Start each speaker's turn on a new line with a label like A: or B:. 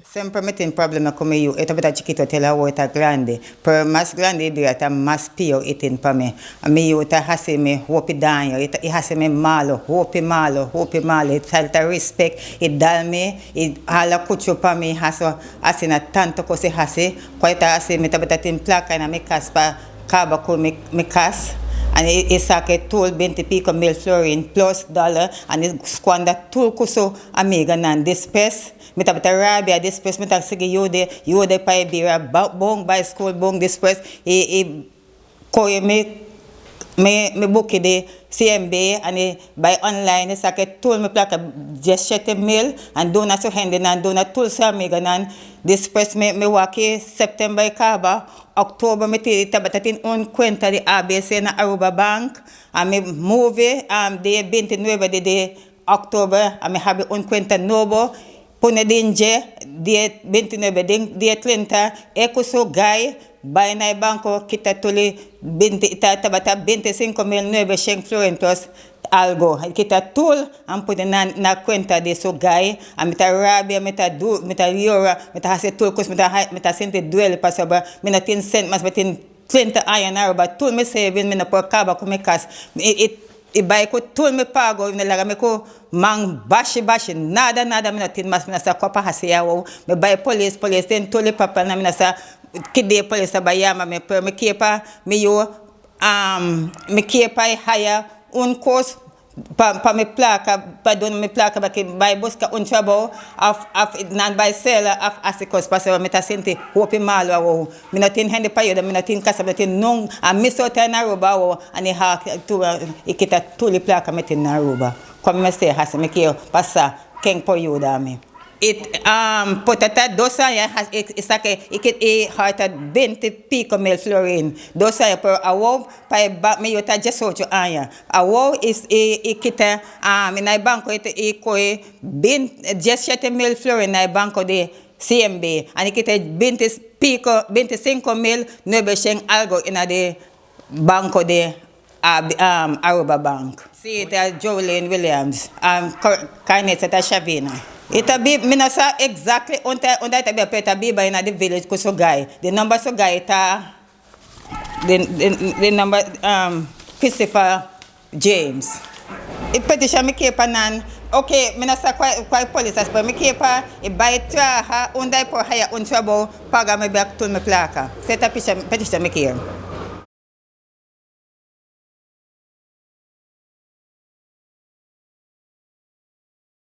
A: Sempre mi tin problema come io, e tabata chiquito te la vuelta grande, per más grande dirata más pio itin pa me. A me io ta hase me hopi danyo, i hase me hopi malo, it salta respect, it dal me, it hala kucho pa me haso asina tanto kose hase, kwaita hase me tabata tin plaka na me kas pa kaba ko me kas. En ik zag tool 20 pico mil florin plus dollar en ik squanda tool kuso amiga nan dispes met dat Arabia dispes met dat sige jode pa bira bong by school bong dispes koye me boekje de CMB en bij online is ik tool me plaka just zet mail en doen zo hende en doen tool sa amiga nan dispes me waki september kaba oktober me tabatatin un cuenta de ABC na Aruba Bank a me move de 29 de oktober a me habe un cuenta novo pone dinje de 29 de 30 ekuso gai bij na banco kita tuli 20 tabata 25.900 florentos algo kita tool am put na cuenta de so gai a meta rabia meta euro meta hase tool kos meta sente duel pasaba mena 10 cent mas betin 20 iron Aruba tool me saving mena por kaba come kas it bai ko tool me pago ne laga me ko mang bashi nada mena tin mas mena sa kopa hase yawo me bai police ten tool papa na mena sa kide police ba yama me per me kepa me yo me kepa haya un course pa me placa pa don me placa ba ke by busca un trouble af nan by seller af asikos pasaba meta sente hopi malo wo minatin hende pa yo da minatin kasa minatin non a misota na roba wo ani ha tu ikita tuli placa metin na roba como me se hasa me ke passa ken po yo da me it potata dosa ya isa ke ikit harta 20 pico mil florin dosa ya per awo pa ba me yota jesocho aya awo is ikita na banco ite koe 17 mil florin na banco de CMB ani kita 25.900 algo ina de banco de Aruba Bank si ita Jolene Williams Karneta ta Shavina. Ita bi minasa exactly onda ita bi peta bi by na the village ko so guy. The number so guy ta the number Christopher James. Ipetisha mi kepa nan okay minasa kwa police as per mi kepa I buy tra ha onda po haya un trouble paga me back to me plaka. Seta petisha mi kepa.